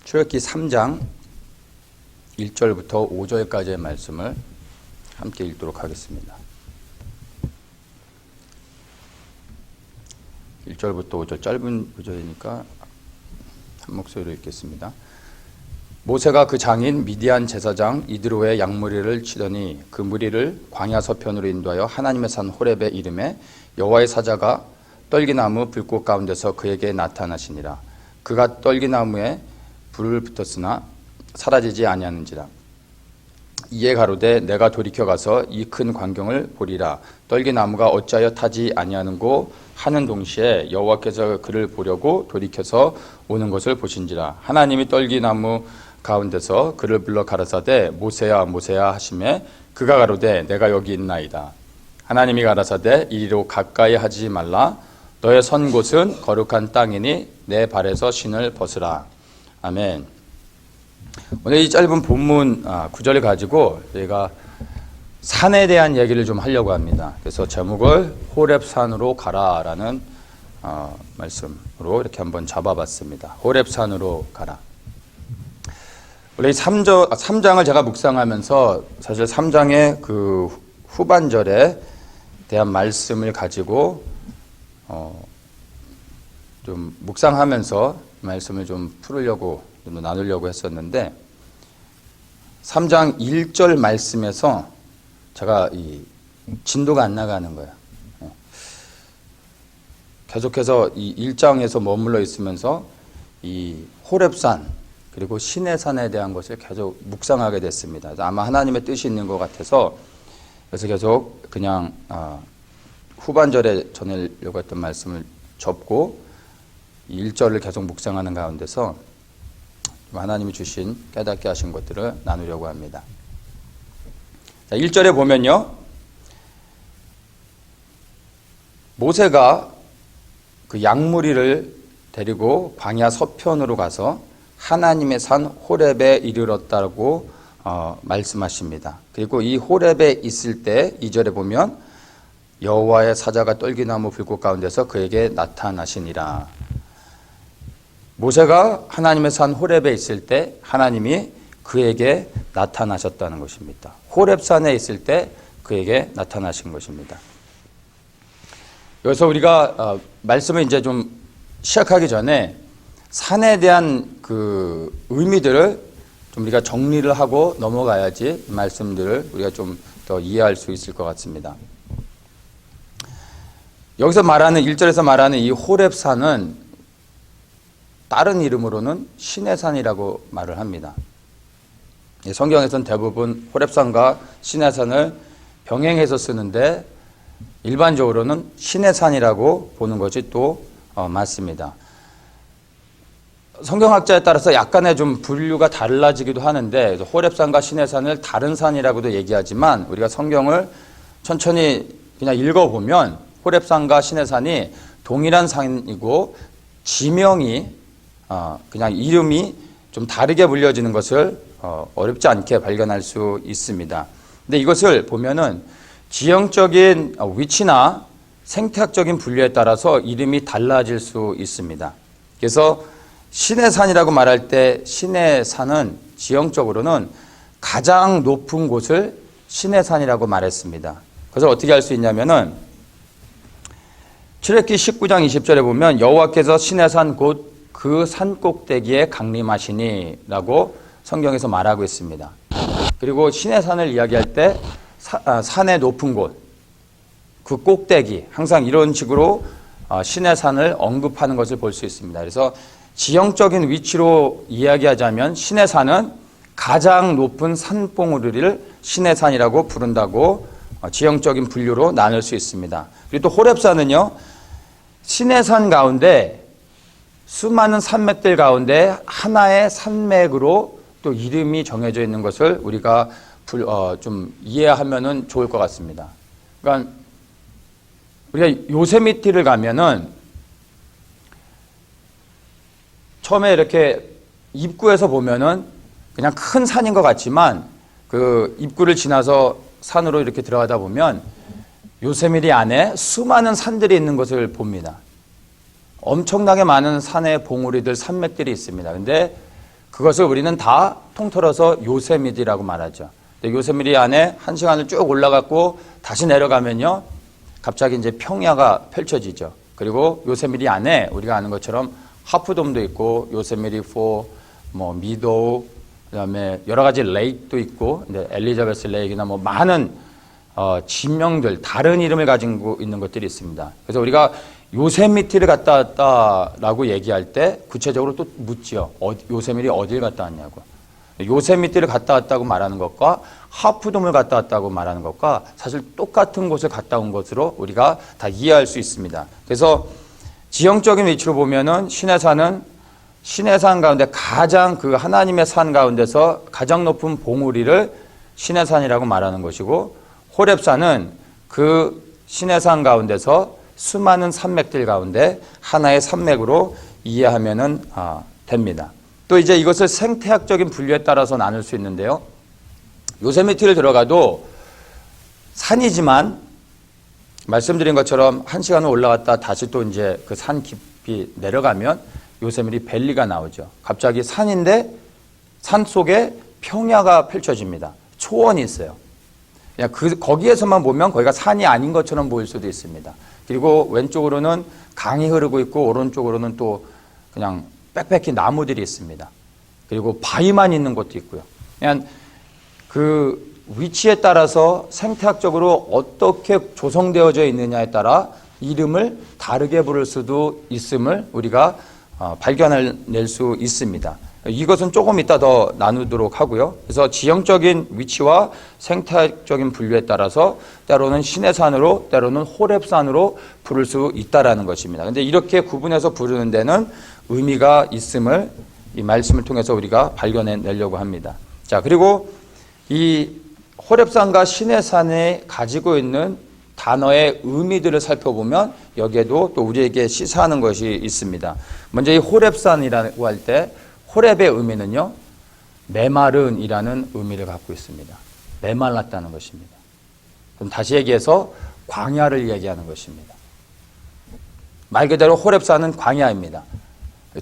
출애굽기 3장 1절부터 5절까지의 말씀을 함께 읽도록 하겠습니다. 1절부터 5절 짧은 구절이니까 한 목소리로 읽겠습니다. 모세가 그 장인 미디안 제사장 이드로의 양무리를 치더니 그 무리를 광야 서편으로 인도하여 하나님의 산 호렙에 이르매 여호와의 사자가 떨기나무 불꽃 가운데서 그에게 나타나시니라. 그가 떨기나무에 불을 붙었으나 사라지지 아니하는지라. 이에 가로되 내가 돌이켜 가서 이 큰 광경을 보리라. 떨기나무가 어찌하여 타지 아니하는고 하는 동시에 여호와께서 그를 보려고 돌이켜서 오는 것을 보신지라. 하나님이 떨기나무 가운데서 그를 불러 가라사대 모세야 모세야 하시매 그가 가로되 내가 여기 있나이다. 하나님이 가라사대 이리로 가까이 하지 말라. 너의 선 곳은 거룩한 땅이니 내 발에서 신을 벗으라. 아멘. 오늘 이 짧은 본문 구절을 가지고 저희가 산에 대한 얘기를 좀 하려고 합니다. 그래서 제목을 호렙산으로 가라라는 말씀으로 이렇게 한번 잡아봤습니다. 호렙산으로 가라. 원래 이 3장을 제가 묵상하면서 사실 3장의 그 후반절에 대한 말씀을 가지고 좀 묵상하면서 말씀을 좀 풀으려고 좀 나누려고 했었는데 3장 1절 말씀에서 제가 이 진도가 안 나가는 거예요. 계속해서 이 1장에서 머물러 있으면서 이 호렙산 그리고 시내산에 대한 것을 계속 묵상하게 됐습니다. 아마 하나님의 뜻이 있는 것 같아서 그래서 계속 그냥 후반절에 전하려고 했던 말씀을 접고 1절을 계속 묵상하는 가운데서 하나님이 주신 깨닫게 하신 것들을 나누려고 합니다. 자, 1절에 보면요. 모세가 그 양무리를 데리고 광야 서편으로 가서 하나님의 산 호렙에 이르렀다고 말씀하십니다. 그리고 이 호렙에 있을 때 2절에 보면 여호와의 사자가 떨기나무 불꽃 가운데서 그에게 나타나시니라. 모세가 하나님의 산 호렙에 있을 때 하나님이 그에게 나타나셨다는 것입니다. 호렙산에 있을 때 그에게 나타나신 것입니다. 여기서 우리가 말씀을 이제 좀 시작하기 전에 산에 대한 그 의미들을 좀 우리가 정리를 하고 넘어가야지 말씀들을 우리가 좀 더 이해할 수 있을 것 같습니다. 여기서 말하는 1절에서 말하는 이 호렙산은 다른 이름으로는 시내산이라고 말을 합니다. 성경에서는 대부분 호렙산과 시내산을 병행해서 쓰는데 일반적으로는 시내산이라고 보는 것이 또 맞습니다. 성경학자에 따라서 약간의 좀 분류가 달라지기도 하는데 호렙산과 시내산을 다른 산이라고도 얘기하지만 우리가 성경을 천천히 그냥 읽어보면 호렙산과 시내산이 동일한 산이고 지명이 그냥 이름이 좀 다르게 불려지는 것을 어렵지 않게 발견할 수 있습니다. 근데 이것을 보면은 지형적인 위치나 생태학적인 분류에 따라서 이름이 달라질 수 있습니다. 그래서 시내산이라고 말할 때 시내산은 지형적으로는 가장 높은 곳을 시내산이라고 말했습니다. 그래서 어떻게 할 수 있냐면은 출애굽기 19장 20절에 보면 여호와께서 시내산 곧 그 산 꼭대기에 강림하시니 라고 성경에서 말하고 있습니다. 그리고 시내산을 이야기할 때 산의 높은 곳, 그 꼭대기, 항상 이런 식으로 시내산을 언급하는 것을 볼 수 있습니다. 그래서 지형적인 위치로 이야기하자면 시내산은 가장 높은 산봉우리를 시내산이라고 부른다고 지형적인 분류로 나눌 수 있습니다. 그리고 또 호렙산은요, 시내산 가운데 수많은 산맥들 가운데 하나의 산맥으로 또 이름이 정해져 있는 것을 우리가 좀 이해하면 좋을 것 같습니다. 그러니까 우리가 요세미티를 가면은 처음에 이렇게 입구에서 보면은 그냥 큰 산인 것 같지만 그 입구를 지나서 산으로 이렇게 들어가다 보면 요세미티 안에 수많은 산들이 있는 것을 봅니다. 엄청나게 많은 산의 봉우리들, 산맥들이 있습니다. 근데 그것을 우리는 다 통틀어서 요세미티라고 말하죠. 요세미티 안에 1시간을 쭉 올라갔고 다시 내려가면요, 갑자기 이제 평야가 펼쳐지죠. 그리고 요세미티 안에 우리가 아는 것처럼 하프돔도 있고 요세미티 4, 뭐 미도우, 그다음에 여러 가지 레이크도 있고, 엘리자베스 레이크나 뭐 많은 지명들, 다른 이름을 가지고 있는 것들이 있습니다. 그래서 우리가 요세미티를 갔다 왔다라고 얘기할 때 구체적으로 또 묻지요. 요세미티 어딜 갔다 왔냐고. 요세미티를 갔다 왔다고 말하는 것과 하프돔을 갔다 왔다고 말하는 것과 사실 똑같은 곳을 갔다 온 것으로 우리가 다 이해할 수 있습니다. 그래서 지형적인 위치로 보면은 시내산은 시내산 가운데 가장 그 하나님의 산 가운데서 가장 높은 봉우리를 시내산이라고 말하는 것이고, 호렙산은 그 시내산 가운데서 수많은 산맥들 가운데 하나의 산맥으로 이해하면 됩니다. 또 이제 이것을 생태학적인 분류에 따라서 나눌 수 있는데요. 요세미티를 들어가도 산이지만 말씀드린 것처럼 1시간을 올라갔다 다시 또 이제 그 산 깊이 내려가면 요세미티 밸리가 나오죠. 갑자기 산인데 산 속에 평야가 펼쳐집니다. 초원이 있어요. 그냥 거기에서만 보면 거기가 산이 아닌 것처럼 보일 수도 있습니다. 그리고 왼쪽으로는 강이 흐르고 있고 오른쪽으로는 또 그냥 빽빽히 나무들이 있습니다. 그리고 바위만 있는 곳도 있고요. 그냥 그 위치에 따라서 생태학적으로 어떻게 조성되어져 있느냐에 따라 이름을 다르게 부를 수도 있음을 우리가 발견해낼 수 있습니다. 이것은 조금 이따 더 나누도록 하고요. 그래서 지형적인 위치와 생태학적인 분류에 따라서 때로는 시내산으로 때로는 호렙산으로 부를 수 있다라는 것입니다. 그런데 이렇게 구분해서 부르는 데는 의미가 있음을 이 말씀을 통해서 우리가 발견해내려고 합니다. 자, 그리고 이 호렙산과 시내산에 가지고 있는 단어의 의미들을 살펴보면 여기에도 또 우리에게 시사하는 것이 있습니다. 먼저 이 호렙산이라고 할 때 호렙의 의미는요, 메마른이라는 의미를 갖고 있습니다. 메말랐다는 것입니다. 그럼 다시 얘기해서 광야를 얘기하는 것입니다. 말 그대로 호렙산은 광야입니다.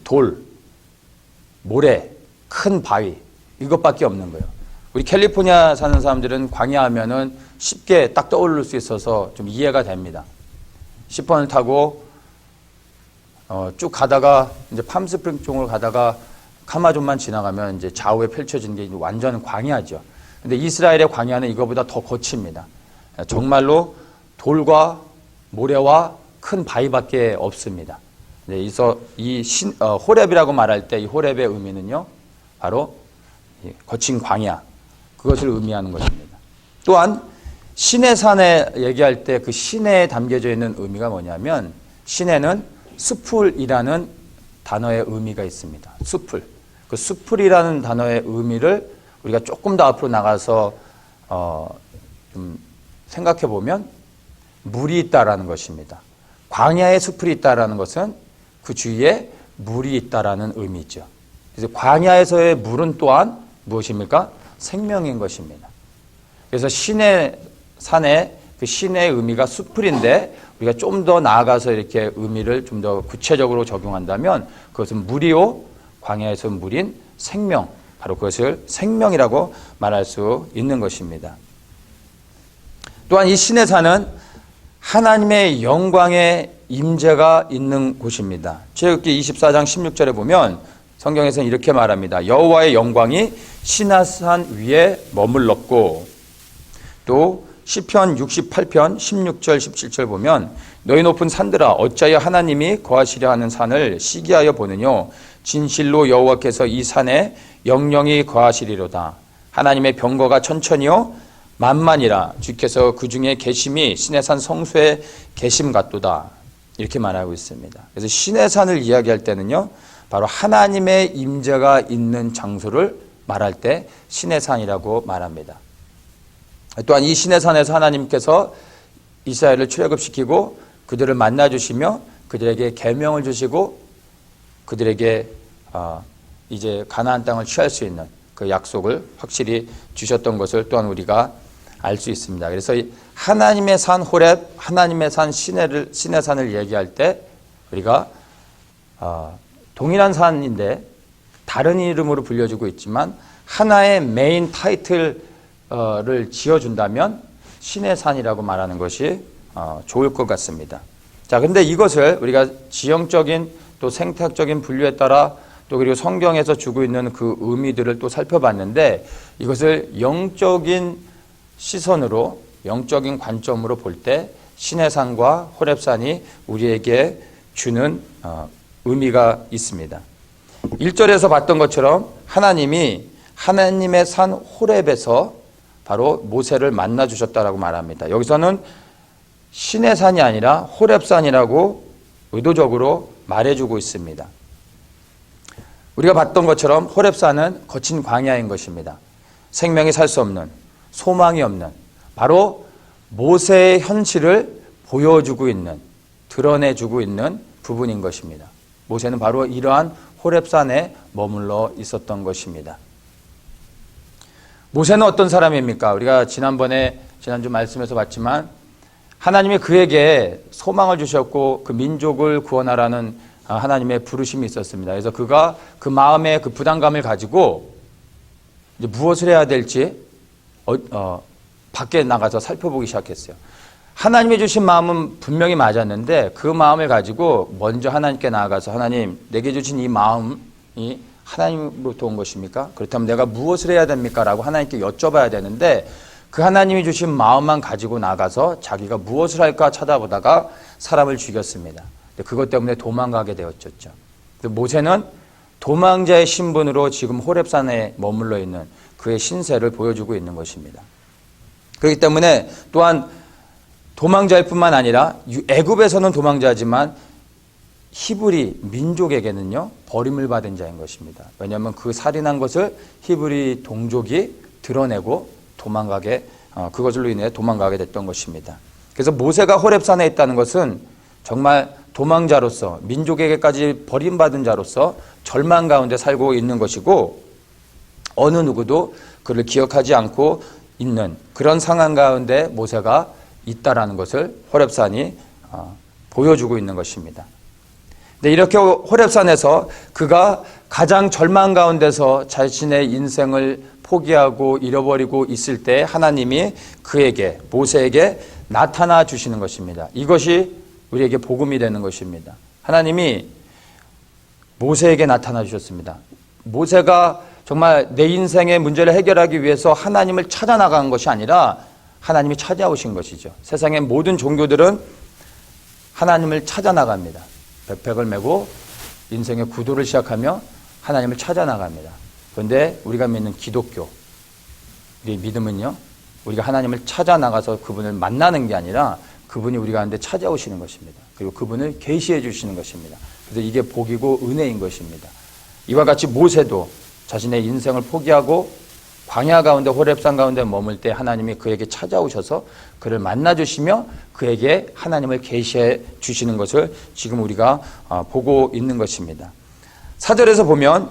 돌, 모래, 큰 바위, 이것밖에 없는 거예요. 우리 캘리포니아 사는 사람들은 광야 하면은 쉽게 딱 떠오를 수 있어서 좀 이해가 됩니다. 10번을 타고 쭉 가다가 이제 팜스프링 쪽으로 가다가 카마존만 지나가면 이제 좌우에 펼쳐진 게 완전 광야죠. 근데 이스라엘의 광야는 이거보다 더 거칩니다. 정말로 돌과 모래와 큰 바위밖에 없습니다. 그래서 호렙이라고 말할 때 이 호렙의 의미는요, 바로 거친 광야, 그것을 의미하는 것입니다. 또한 시내산에 얘기할 때 그 시내에 담겨져 있는 의미가 뭐냐면, 시내는 수풀이라는 단어의 의미가 있습니다. 수풀. 그 수풀이라는 단어의 의미를 우리가 조금 더 앞으로 나가서 좀 생각해 보면 물이 있다라는 것입니다. 광야에 수풀이 있다라는 것은 그 주위에 물이 있다라는 의미죠. 그래서 광야에서의 물은 또한 무엇입니까? 생명인 것입니다. 그래서 산의 그 신의 의미가 수풀인데 우리가 좀 더 나아가서 이렇게 의미를 좀 더 구체적으로 적용한다면 그것은 물이요, 광야에서 물인 생명, 바로 그것을 생명이라고 말할 수 있는 것입니다. 또한 이 시내산은 하나님의 영광의 임재가 있는 곳입니다. 출애굽기 24장 16절에 보면 성경에서는 이렇게 말합니다. 여호와의 영광이 시내산 위에 머물렀고, 또 시편 68편 16절 17절 보면 너희 높은 산들아 어찌하여 하나님이 거하시려 하는 산을 시기하여 보느뇨. 진실로 여호와께서 이 산에 영영이 거하시리로다. 하나님의 병거가 천천히요 만만이라 주께서 그 중에 계심이 시내산 성소에 계심 같도다. 이렇게 말하고 있습니다. 그래서 시내산을 이야기할 때는요, 바로 하나님의 임재가 있는 장소를 말할 때 시내산이라고 말합니다. 또한 이 시내산에서 하나님께서 이스라엘을 출애굽시키고 그들을 만나주시며 그들에게 계명을 주시고 그들에게 이제 가나안 땅을 취할 수 있는 그 약속을 확실히 주셨던 것을 또한 우리가 알 수 있습니다. 그래서 하나님의 산 호렙, 하나님의 산 시내산을 얘기할 때 우리가 동일한 산인데 다른 이름으로 불려주고 있지만 하나의 메인 타이틀을 지어준다면 신의 산이라고 말하는 것이 좋을 것 같습니다. 자, 근데 이것을 우리가 지형적인 또 생태학적인 분류에 따라 또 그리고 성경에서 주고 있는 그 의미들을 또 살펴봤는데 이것을 영적인 시선으로 영적인 관점으로 볼 때 신의 산과 호렙산이 우리에게 주는 의미가 있습니다. 1절에서 봤던 것처럼 하나님이 하나님의 산 호렙에서 바로 모세를 만나 주셨다라고 말합니다. 여기서는 신의 산이 아니라 호렙산이라고 의도적으로 말해주고 있습니다. 우리가 봤던 것처럼 호렙산은 거친 광야인 것입니다. 생명이 살 수 없는, 소망이 없는, 바로 모세의 현실을 보여주고 있는, 드러내주고 있는 부분인 것입니다. 모세는 바로 이러한 호렙산에 머물러 있었던 것입니다. 모세는 어떤 사람입니까? 우리가 지난주 말씀에서 봤지만 하나님이 그에게 소망을 주셨고 그 민족을 구원하라는 하나님의 부르심이 있었습니다. 그래서 그가 그 마음의 그 부담감을 가지고 이제 무엇을 해야 될지 밖에 나가서 살펴보기 시작했어요. 하나님이 주신 마음은 분명히 맞았는데 그 마음을 가지고 먼저 하나님께 나아가서 하나님, 내게 주신 이 마음이 하나님으로부터 온 것입니까? 그렇다면 내가 무엇을 해야 됩니까? 라고 하나님께 여쭤봐야 되는데 그 하나님이 주신 마음만 가지고 나가서 자기가 무엇을 할까 찾아보다가 사람을 죽였습니다. 그것 때문에 도망가게 되었죠. 모세는 도망자의 신분으로 지금 호렙산에 머물러 있는 그의 신세를 보여주고 있는 것입니다. 그렇기 때문에 또한 도망자일 뿐만 아니라 애굽에서는 도망자지만 히브리 민족에게는요 버림을 받은 자인 것입니다. 왜냐하면 그 살인한 것을 히브리 동족이 드러내고 그것으로 인해 도망가게 됐던 것입니다. 그래서 모세가 호렙산에 있다는 것은 정말 도망자로서 민족에게까지 버림받은 자로서 절망 가운데 살고 있는 것이고 어느 누구도 그를 기억하지 않고 있는 그런 상황 가운데 모세가 있다라는 것을 호렙산이 보여주고 있는 것입니다. 근데 이렇게 호렙산에서 그가 가장 절망 가운데서 자신의 인생을 포기하고 잃어버리고 있을 때 하나님이 그에게 모세에게 나타나 주시는 것입니다. 이것이 우리에게 복음이 되는 것입니다. 하나님이 모세에게 나타나 주셨습니다. 모세가 정말 내 인생의 문제를 해결하기 위해서 하나님을 찾아 나간 것이 아니라 하나님이 찾아오신 것이죠. 세상의 모든 종교들은 하나님을 찾아 나갑니다. 백팩을 메고 인생의 구도를 시작하며 하나님을 찾아 나갑니다. 그런데 우리가 믿는 기독교, 우리의 믿음은요, 우리가 하나님을 찾아 나가서 그분을 만나는 게 아니라 그분이 우리 가운데 찾아오시는 것입니다. 그리고 그분을 계시해 주시는 것입니다. 그래서 이게 복이고 은혜인 것입니다. 이와 같이 모세도 자신의 인생을 포기하고 광야 가운데 호렙산 가운데 머물 때 하나님이 그에게 찾아오셔서 그를 만나주시며 그에게 하나님을 계시해 주시는 것을 지금 우리가 보고 있는 것입니다. 4절에서 보면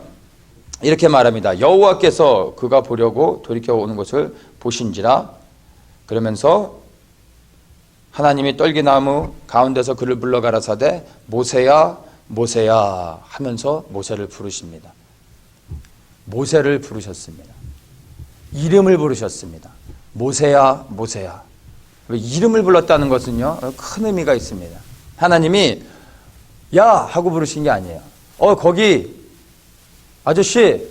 이렇게 말합니다. 여호와께서 그가 보려고 돌이켜오는 것을 보신지라. 그러면서 하나님이 떨기나무 가운데서 그를 불러 가라사대 모세야 모세야 하면서 모세를 부르십니다. 모세를 부르셨습니다. 이름을 부르셨습니다. 모세야 모세야. 이름을 불렀다는 것은요 큰 의미가 있습니다. 하나님이 야 하고 부르신 게 아니에요. 거기 아저씨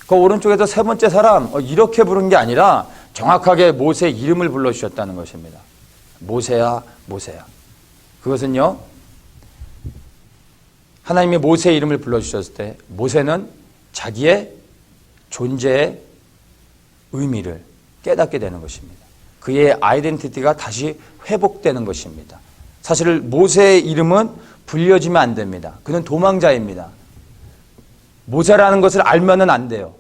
그 오른쪽에서 세 번째 사람 이렇게 부른 게 아니라 정확하게 모세 이름을 불러주셨다는 것입니다. 모세야 모세야. 그것은요 하나님이 모세의 이름을 불러주셨을 때 모세는 자기의 존재의 의미를 깨닫게 되는 것입니다. 그의 아이덴티티가 다시 회복되는 것입니다. 사실 모세의 이름은 불려지면 안 됩니다. 그는 도망자입니다. 모세라는 것을 알면은 안 돼요.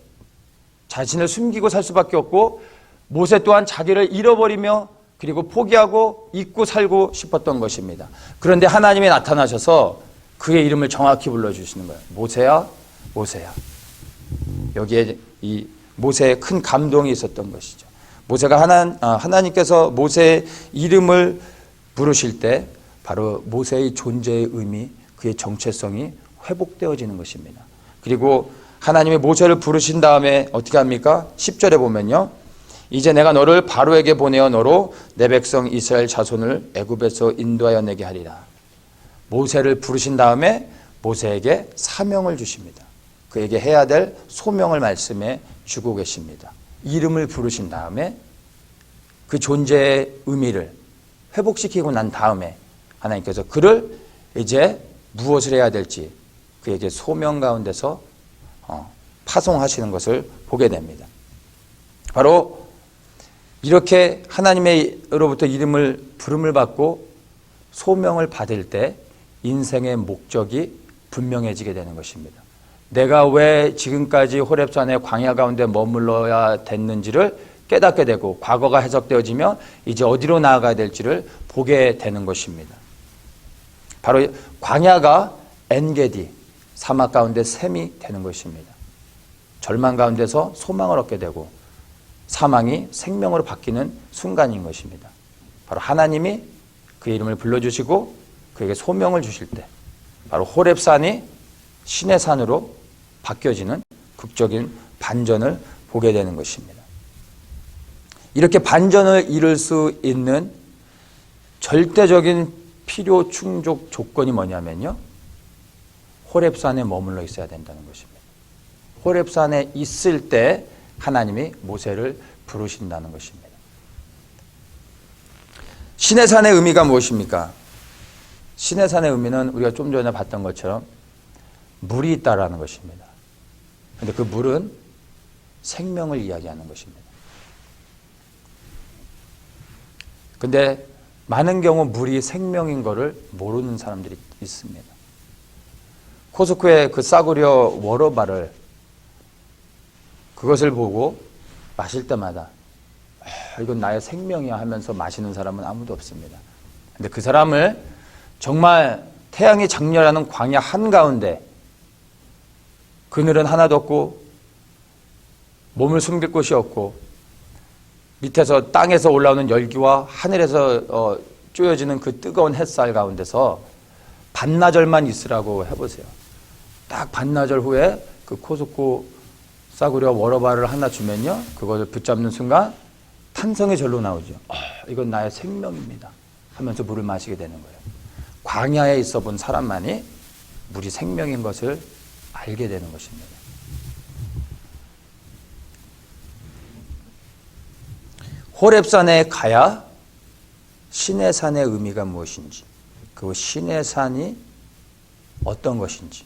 자신을 숨기고 살 수밖에 없고 모세 또한 자기를 잃어버리며 그리고 포기하고 잊고 살고 싶었던 것입니다. 그런데 하나님이 나타나셔서 그의 이름을 정확히 불러주시는 거예요. 모세야 모세야. 여기에 이 모세의 큰 감동이 있었던 것이죠. 모세가 하나님께서 모세의 이름을 부르실 때 바로 모세의 존재의 의미, 그의 정체성이 회복되어지는 것입니다. 그리고 하나님이 모세를 부르신 다음에 어떻게 합니까? 10절에 보면요. 이제 내가 너를 바로에게 보내어 너로 내 백성 이스라엘 자손을 애굽에서 인도하여 내게 하리라. 모세를 부르신 다음에 모세에게 사명을 주십니다. 그에게 해야 될 소명을 말씀해 주고 계십니다. 이름을 부르신 다음에 그 존재의 의미를 회복시키고 난 다음에 하나님께서 그를 이제 무엇을 해야 될지 그에게 소명 가운데서 파송하시는 것을 보게 됩니다. 바로 이렇게 하나님으로부터 부름을 받고 소명을 받을 때 인생의 목적이 분명해지게 되는 것입니다. 내가 왜 지금까지 호렙산의 광야 가운데 머물러야 됐는지를 깨닫게 되고 과거가 해석되어지며 이제 어디로 나아가야 될지를 보게 되는 것입니다. 바로 광야가 엔게디, 사막 가운데 샘이 되는 것입니다. 절망 가운데서 소망을 얻게 되고 사망이 생명으로 바뀌는 순간인 것입니다. 바로 하나님이 그의 이름을 불러주시고 그에게 소명을 주실 때 바로 호렙산이 신의 산으로 바뀌어지는 극적인 반전을 보게 되는 것입니다. 이렇게 반전을 이룰 수 있는 절대적인 필요 충족 조건이 뭐냐면요. 호렙산에 머물러 있어야 된다는 것입니다. 호렙산에 있을 때 하나님이 모세를 부르신다는 것입니다. 신의 산의 의미가 무엇입니까? 신의 산의 의미는 우리가 좀 전에 봤던 것처럼 물이 있다라는 것입니다. 그런데 그 물은 생명을 이야기하는 것입니다. 근데 많은 경우 물이 생명인 것을 모르는 사람들이 있습니다. 코스코의 그 싸구려 워러바를 그것을 보고 마실 때마다 이건 나의 생명이야 하면서 마시는 사람은 아무도 없습니다. 근데 그 사람을 정말 태양이 장렬하는 광야 한가운데 그늘은 하나도 없고 몸을 숨길 곳이 없고 밑에서 땅에서 올라오는 열기와 하늘에서 쪼여지는 그 뜨거운 햇살 가운데서 반나절만 있으라고 해보세요. 딱 반나절 후에 그 코스코 싸구려 워러바를 하나 주면요. 그것을 붙잡는 순간 탄성이 절로 나오죠. 이건 나의 생명입니다 하면서 물을 마시게 되는 거예요. 광야에 있어 본 사람만이 물이 생명인 것을 알게 되는 것입니다. 호렙산에 가야 신의 산의 의미가 무엇인지, 그 신의 산이 어떤 것인지,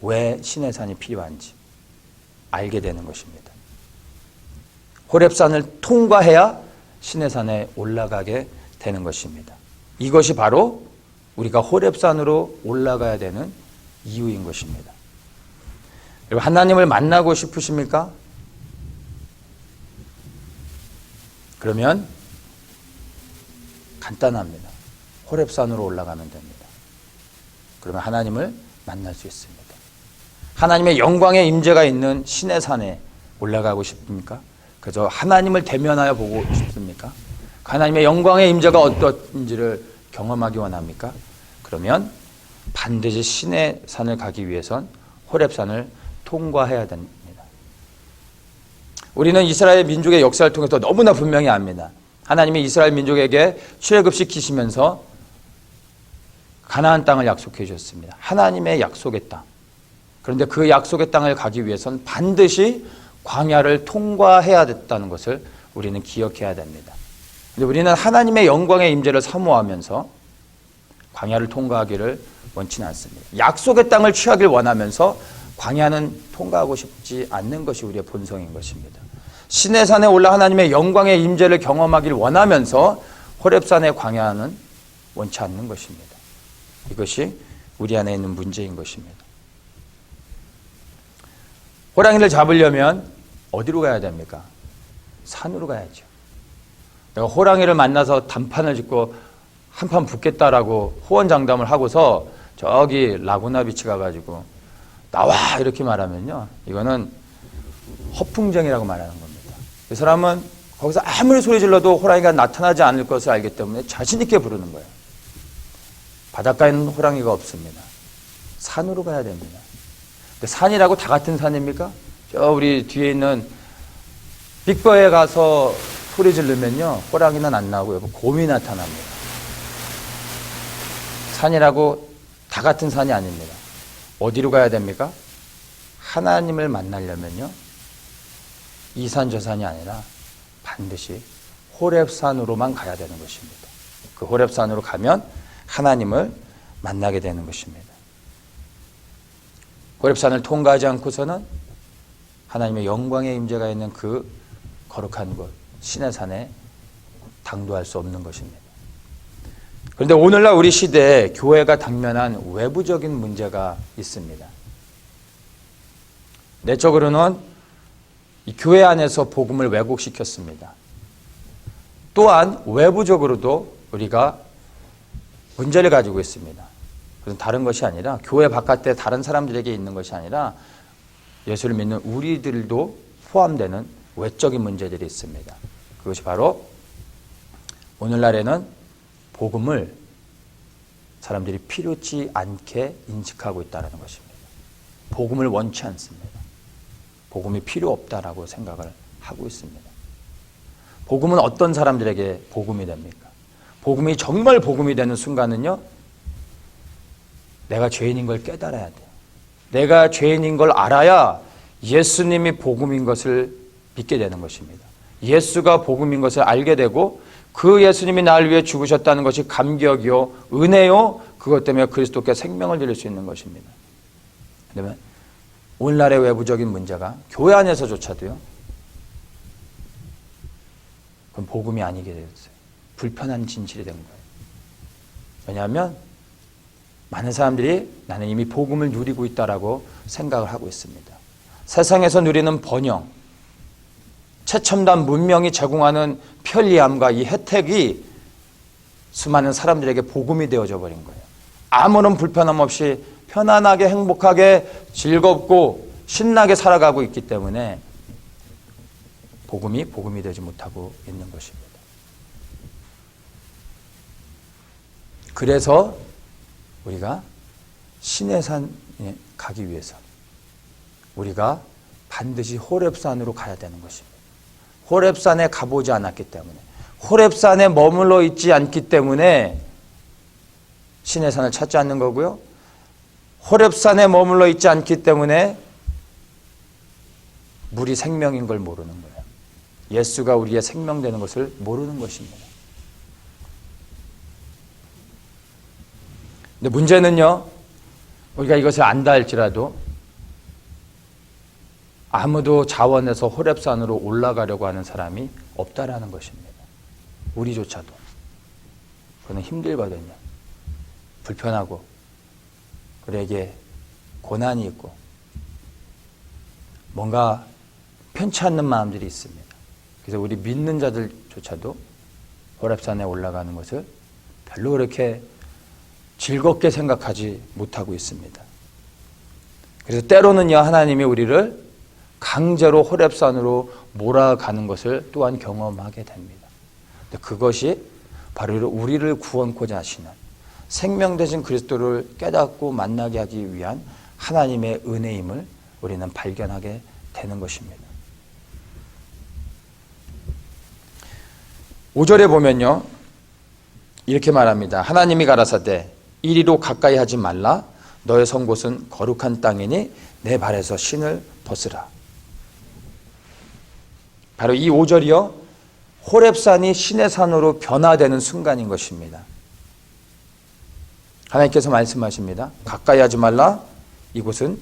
왜 신의 산이 필요한지 알게 되는 것입니다. 호렙산을 통과해야 신의 산에 올라가게 되는 것입니다. 이것이 바로 우리가 호렙산으로 올라가야 되는 이유인 것입니다. 여러분, 하나님을 만나고 싶으십니까? 그러면 간단합니다. 호렙산으로 올라가면 됩니다. 그러면 하나님을 만날 수 있습니다. 하나님의 영광의 임재가 있는 신의 산에 올라가고 싶습니까? 그래서 하나님을 대면하여 보고 싶습니까? 하나님의 영광의 임재가 어떤지를 경험하기 원합니까? 그러면 반드시 신의 산을 가기 위해선 호렙산을 통과해야 됩니다. 우리는 이스라엘 민족의 역사를 통해서 너무나 분명히 압니다. 하나님이 이스라엘 민족에게 출애굽시키시면서 가나안 땅을 약속해 주셨습니다. 하나님의 약속의 땅. 그런데 그 약속의 땅을 가기 위해선 반드시 광야를 통과해야 됐다는 것을 우리는 기억해야 됩니다. 근데 우리는 하나님의 영광의 임재를 사모하면서 광야를 통과하기를 원치는 않습니다. 약속의 땅을 취하길 원하면서 광야는 통과하고 싶지 않는 것이 우리의 본성인 것입니다. 신의 산에 올라 하나님의 영광의 임재를 경험하길 원하면서 호렙산의 광야는 원치 않는 것입니다. 이것이 우리 안에 있는 문제인 것입니다. 호랑이를 잡으려면 어디로 가야 됩니까? 산으로 가야죠. 내가 호랑이를 만나서 단판을 짓고 한판 붙겠다라고 호언장담을 하고서 저기 라구나 비치 가가지고 나와 이렇게 말하면요, 이거는 허풍쟁이라고 말하는 겁니다. 이 사람은 거기서 아무리 소리 질러도 호랑이가 나타나지 않을 것을 알기 때문에 자신 있게 부르는 거예요. 바닷가에는 호랑이가 없습니다. 산으로 가야 됩니다. 근데 산이라고 다 같은 산입니까? 저 우리 뒤에 있는 빅버에 가서 소리 지르면요, 호랑이는 안 나오고요, 곰이 나타납니다. 산이라고 다 같은 산이 아닙니다. 어디로 가야 됩니까? 하나님을 만나려면요, 이 산 저 산이 아니라 반드시 호렙산으로만 가야 되는 것입니다. 그 호렙산으로 가면 하나님을 만나게 되는 것입니다. 호렙산을 통과하지 않고서는 하나님의 영광의 임재가 있는 그 거룩한 곳, 시내산에 당도할 수 없는 것입니다. 그런데 오늘날 우리 시대에 교회가 당면한 외부적인 문제가 있습니다. 내적으로는 이 교회 안에서 복음을 왜곡시켰습니다. 또한 외부적으로도 우리가 문제를 가지고 있습니다. 그것은 다른 것이 아니라 교회 바깥에 다른 사람들에게 있는 것이 아니라 예수를 믿는 우리들도 포함되는 외적인 문제들이 있습니다. 그것이 바로 오늘날에는 복음을 사람들이 필요치 않게 인식하고 있다는 것입니다. 복음을 원치 않습니다. 복음이 필요 없다라고 생각을 하고 있습니다. 복음은 어떤 사람들에게 복음이 됩니까? 복음이 정말 복음이 되는 순간은요, 내가 죄인인 걸 깨달아야 돼요. 내가 죄인인 걸 알아야 예수님이 복음인 것을 믿게 되는 것입니다. 예수가 복음인 것을 알게 되고 그 예수님이 나를 위해 죽으셨다는 것이 감격이요, 은혜요, 그것 때문에 그리스도께 생명을 드릴 수 있는 것입니다. 그러면 오늘날의 외부적인 문제가 교회 안에서조차도요, 그건 복음이 아니게 되었어요. 불편한 진실이 된 거예요. 왜냐하면 많은 사람들이 나는 이미 복음을 누리고 있다라고 생각을 하고 있습니다. 세상에서 누리는 번영, 최첨단 문명이 제공하는 편리함과 이 혜택이 수많은 사람들에게 복음이 되어져 버린 거예요. 아무런 불편함 없이 편안하게 행복하게 즐겁고 신나게 살아가고 있기 때문에 복음이 되지 못하고 있는 것입니다. 그래서 우리가 시내산에 가기 위해서 우리가 반드시 호렙산으로 가야 되는 것입니다. 호렙산에 가보지 않았기 때문에, 호렙산에 머물러 있지 않기 때문에 시내산을 찾지 않는 거고요. 호렙산에 머물러 있지 않기 때문에 물이 생명인 걸 모르는 거예요. 예수가 우리의 생명 되는 것을 모르는 것입니다. 근데 문제는요, 우리가 이것을 안다 할지라도 아무도 자원해서 호렙산으로 올라가려고 하는 사람이 없다라는 것입니다. 우리조차도. 그거는 힘들거든요. 불편하고 우리에게 고난이 있고 뭔가 편치 않는 마음들이 있습니다. 그래서 우리 믿는 자들조차도 호렙산에 올라가는 것을 별로 그렇게 즐겁게 생각하지 못하고 있습니다. 그래서 때로는요, 하나님이 우리를 강제로 호렙산으로 몰아가는 것을 또한 경험하게 됩니다. 그것이 바로 우리를 구원코자 하시는 생명 되신 그리스도를 깨닫고 만나게 하기 위한 하나님의 은혜임을 우리는 발견하게 되는 것입니다. 5절에 보면요, 이렇게 말합니다. 하나님이 가라사대 이리로 가까이 하지 말라. 너의 선 곳은 거룩한 땅이니 내 발에서 신을 벗으라. 바로 이 5절이요, 호렙산이 신의 산으로 변화되는 순간인 것입니다. 하나님께서 말씀하십니다. 가까이 하지 말라. 이곳은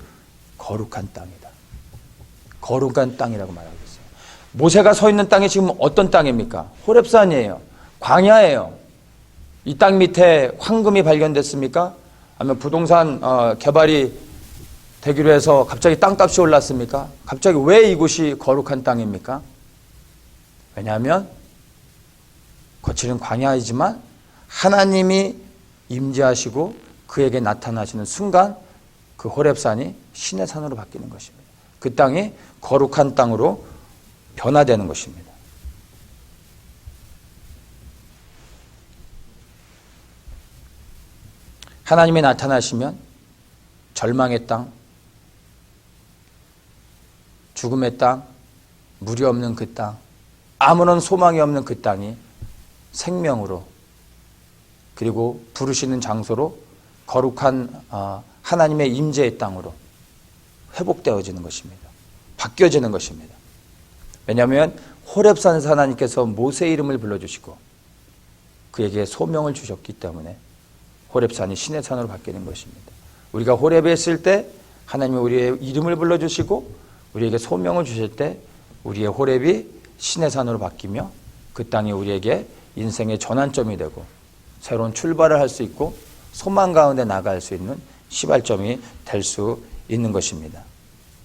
거룩한 땅이다. 거룩한 땅이라고 말하고 있어요. 모세가 서 있는 땅이 지금 어떤 땅입니까? 호렙산이에요. 광야예요. 이 땅 밑에 황금이 발견됐습니까? 아니면 부동산 개발이 되기로 해서 갑자기 땅값이 올랐습니까? 갑자기 왜 이곳이 거룩한 땅입니까? 왜냐하면 거칠은 광야이지만 하나님이 임재하시고 그에게 나타나시는 순간 그 호렙산이 신의 산으로 바뀌는 것입니다. 그 땅이 거룩한 땅으로 변화되는 것입니다. 하나님이 나타나시면 절망의 땅, 죽음의 땅, 물이 없는 그 땅, 아무런 소망이 없는 그 땅이 생명으로, 그리고 부르시는 장소로, 거룩한 하나님의 임재의 땅으로 회복되어지는 것입니다. 바뀌어지는 것입니다. 왜냐하면 호렙산에서 하나님께서 모세의 이름을 불러주시고 그에게 소명을 주셨기 때문에 호렙산이 신의 산으로 바뀌는 것입니다. 우리가 호렙에 있을 때 하나님이 우리의 이름을 불러주시고 우리에게 소명을 주실 때 우리의 호렙이 신의 산으로 바뀌며 그 땅이 우리에게 인생의 전환점이 되고 새로운 출발을 할 수 있고 소망 가운데 나갈 수 있는 시발점이 될 수 있는 것입니다.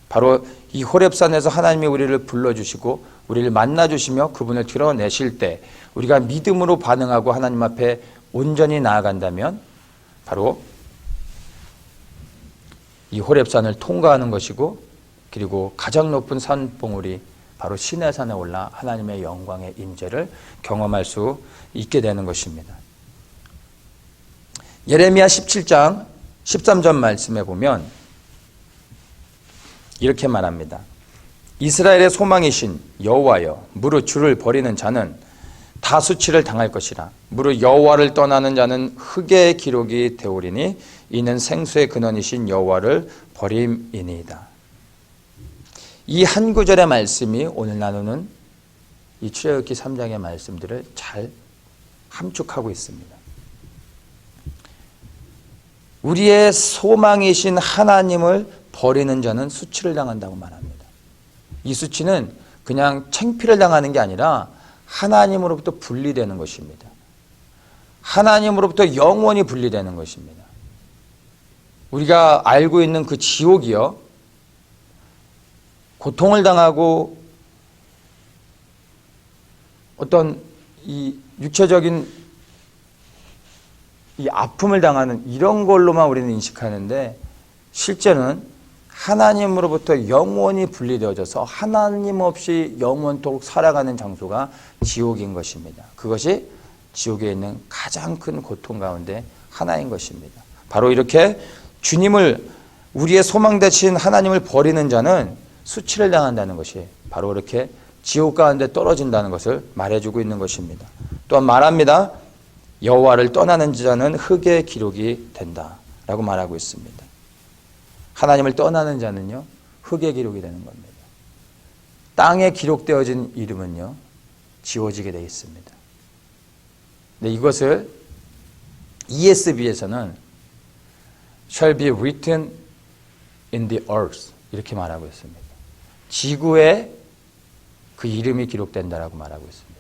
바로 이 호렙산에서 하나님이 우리를 불러주시고 우리를 만나주시며 그분을 드러내실 때 우리가 믿음으로 반응하고 하나님 앞에 온전히 나아간다면 바로 이 호렙산을 통과하는 것이고, 그리고 가장 높은 산봉우리 바로 시내 산에 올라 하나님의 영광의 임재를 경험할 수 있게 되는 것입니다. 예레미야 17장 13절 말씀에 보면 이렇게 말합니다. 이스라엘의 소망이신 여호와여, 무릇 주를 버리는 자는 다 수치를 당할 것이라. 무릇 여호와를 떠나는 자는 흙의 기록이 되오리니 이는 생수의 근원이신 여호와를 버림이니이다. 이 한 구절의 말씀이 오늘 나누는 이 출애굽기 3장의 말씀들을 잘 함축하고 있습니다. 우리의 소망이신 하나님을 버리는 자는 수치를 당한다고 말합니다. 이 수치는 그냥 창피를 당하는 게 아니라 하나님으로부터 분리되는 것입니다. 하나님으로부터 영원히 분리되는 것입니다. 우리가 알고 있는 그 지옥이요, 고통을 당하고 어떤 이 육체적인 이 아픔을 당하는 이런 걸로만 우리는 인식하는데, 실제는 하나님으로부터 영원히 분리되어져서 하나님 없이 영원토록 살아가는 장소가 지옥인 것입니다. 그것이 지옥에 있는 가장 큰 고통 가운데 하나인 것입니다. 바로 이렇게 주님을, 우리의 소망 되신 하나님을 버리는 자는 수치를 당한다는 것이 바로 이렇게 지옥 가운데 떨어진다는 것을 말해주고 있는 것입니다. 또한 말합니다. 여호와를 떠나는 자는 흙의 기록이 된다라고 말하고 있습니다. 하나님을 떠나는 자는요, 흙의 기록이 되는 겁니다. 땅에 기록되어진 이름은요, 지워지게 되어 있습니다. 근데 이것을 ESV에서는 shall be written in the earth 이렇게 말하고 있습니다. 지구에 그 이름이 기록된다라고 말하고 있습니다.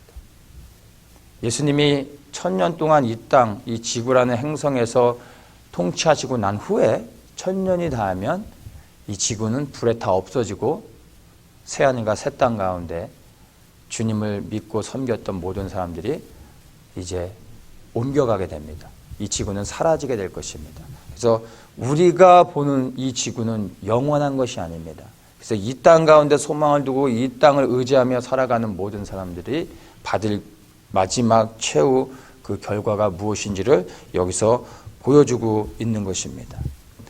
예수님이 1000년 동안 이 땅, 이 지구라는 행성에서 통치하시고 난 후에 1000년이 닿으면 이 지구는 불에 다 없어지고 새하늘과 새 땅 가운데 주님을 믿고 섬겼던 모든 사람들이 이제 옮겨가게 됩니다. 이 지구는 사라지게 될 것입니다. 그래서 우리가 보는 이 지구는 영원한 것이 아닙니다. 그래서 이 땅 가운데 소망을 두고 이 땅을 의지하며 살아가는 모든 사람들이 받을 마지막 최후 그 결과가 무엇인지를 여기서 보여주고 있는 것입니다.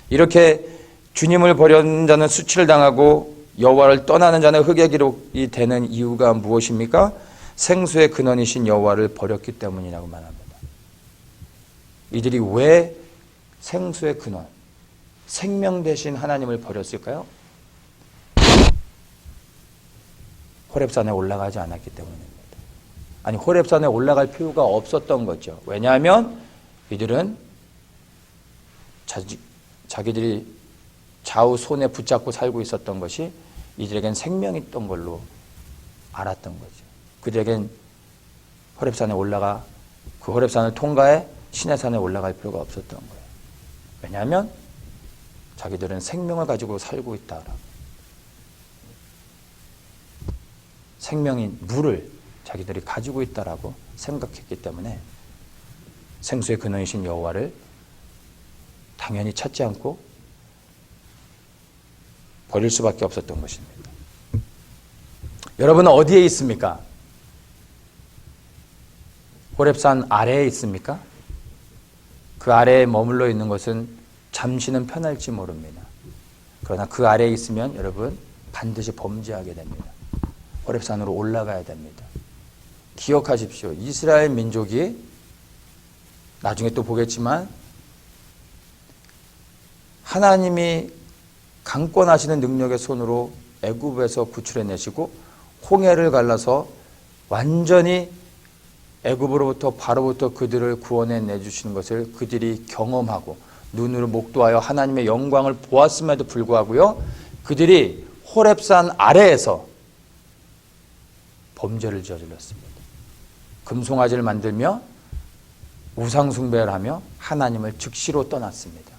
이렇게 주님을 버리는 자는 수치를 당하고 여호와를 떠나는 자는 흙의 기록이 되는 이유가 무엇입니까? 생수의 근원이신 여호와를 버렸기 때문이라고 말합니다. 이들이 왜 생수의 근원, 생명 되신 하나님을 버렸을까요? 호렙산에 올라가지 않았기 때문입니다. 아니, 호렙산에 올라갈 필요가 없었던 거죠. 왜냐하면 이들은 자기들이 좌우 손에 붙잡고 살고 있었던 것이 이들에겐 생명이 있던 걸로 알았던 거죠. 그들에겐 호렙산에 올라가, 그 호렙산을 통과해 시내산에 올라갈 필요가 없었던 거예요. 왜냐하면 자기들은 생명을 가지고 살고 있다라고. 생명인 물을 자기들이 가지고 있다라고 생각했기 때문에 생수의 근원이신 여호와를 당연히 찾지 않고 버릴 수밖에 없었던 것입니다. 여러분은 어디에 있습니까? 호렙산 아래에 있습니까? 그 아래에 머물러 있는 것은 잠시는 편할지 모릅니다. 그러나 그 아래에 있으면 여러분 반드시 범죄하게 됩니다. 호렙산으로 올라가야 됩니다. 기억하십시오. 이스라엘 민족이 나중에 또 보겠지만 하나님이 강권하시는 능력의 손으로 애굽에서 구출해내시고 홍해를 갈라서 완전히 애굽으로부터 바로부터 그들을 구원해 내주시는 것을 그들이 경험하고 눈으로 목도하여 하나님의 영광을 보았음에도 불구하고요, 그들이 호렙산 아래에서 범죄를 저질렀습니다. 금송아지를 만들며 우상 숭배를 하며 하나님을 즉시로 떠났습니다.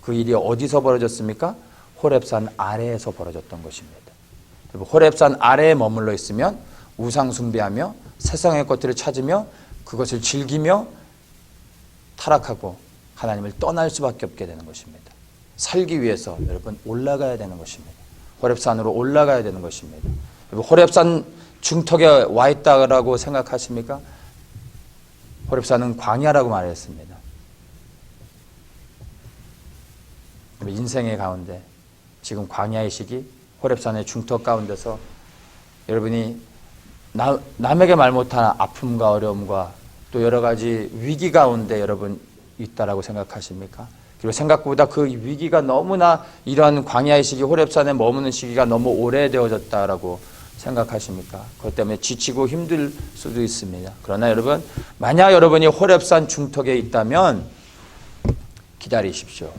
그 일이 어디서 벌어졌습니까? 호렙산 아래에서 벌어졌던 것입니다. 호렙산 아래에 머물러 있으면 우상 숭배하며 세상의 것들을 찾으며 그것을 즐기며 타락하고 하나님을 떠날 수밖에 없게 되는 것입니다. 살기 위해서 여러분 올라가야 되는 것입니다. 호렙산으로 올라가야 되는 것입니다. 호렙산 중턱에 와 있다고 생각하십니까? 호렙산은 광야라고 말했습니다. 인생의 가운데 지금 광야의 시기, 호렙산의 중턱 가운데서 여러분이 남에게 말 못한 아픔과 어려움과 또 여러 가지 위기 가운데 여러분 있다라고 생각하십니까? 그리고 생각보다 그 위기가 너무나 이러한 광야의 시기, 호렙산에 머무는 시기가 너무 오래되어졌다라고 생각하십니까? 그것 때문에 지치고 힘들 수도 있습니다. 그러나 여러분, 만약 여러분이 호렙산 중턱에 있다면 기다리십시오.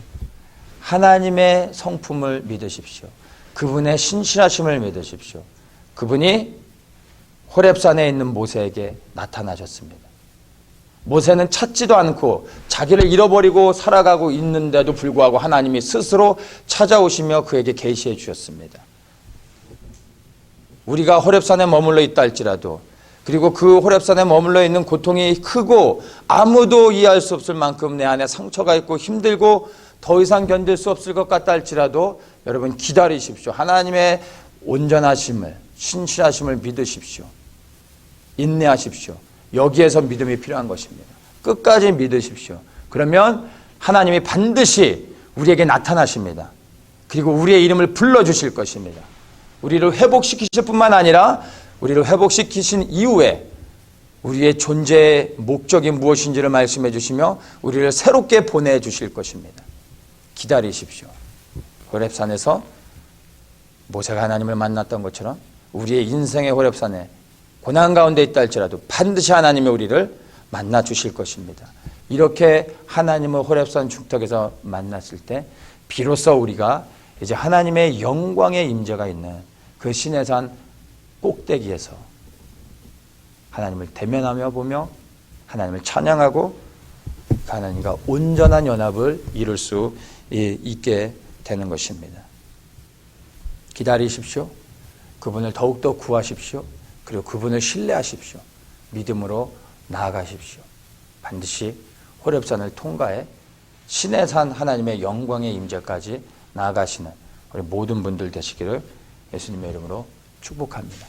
하나님의 성품을 믿으십시오. 그분의 신실하심을 믿으십시오. 그분이 호렙산에 있는 모세에게 나타나셨습니다. 모세는 찾지도 않고 자기를 잃어버리고 살아가고 있는데도 불구하고 하나님이 스스로 찾아오시며 그에게 계시해 주셨습니다. 우리가 호렙산에 머물러 있다 할지라도, 그리고 그 호렙산에 머물러 있는 고통이 크고 아무도 이해할 수 없을 만큼 내 안에 상처가 있고 힘들고 더 이상 견딜 수 없을 것 같다 할지라도 여러분 기다리십시오. 하나님의 온전하심을, 신실하심을 믿으십시오. 인내하십시오. 여기에서 믿음이 필요한 것입니다. 끝까지 믿으십시오. 그러면 하나님이 반드시 우리에게 나타나십니다. 그리고 우리의 이름을 불러주실 것입니다. 우리를 회복시키실 뿐만 아니라 우리를 회복시키신 이후에 우리의 존재의 목적이 무엇인지를 말씀해 주시며 우리를 새롭게 보내주실 것입니다. 기다리십시오. 호렙산에서 모세가 하나님을 만났던 것처럼 우리의 인생의 호렙산에 고난 가운데 있다 할지라도 반드시 하나님이 우리를 만나 주실 것입니다. 이렇게 하나님을 호렙산 중턱에서 만났을 때 비로소 우리가 이제 하나님의 영광의 임재가 있는 그 시내산 꼭대기에서 하나님을 대면하며 보며 하나님을 찬양하고 하나님과 온전한 연합을 이룰 수 있게 되는 것입니다. 기다리십시오. 그분을 더욱더 구하십시오. 그리고 그분을 신뢰하십시오. 믿음으로 나아가십시오. 반드시 호렙산을 통과해 시내산 하나님의 영광의 임재까지 나아가시는 우리 모든 분들 되시기를 예수님의 이름으로 축복합니다.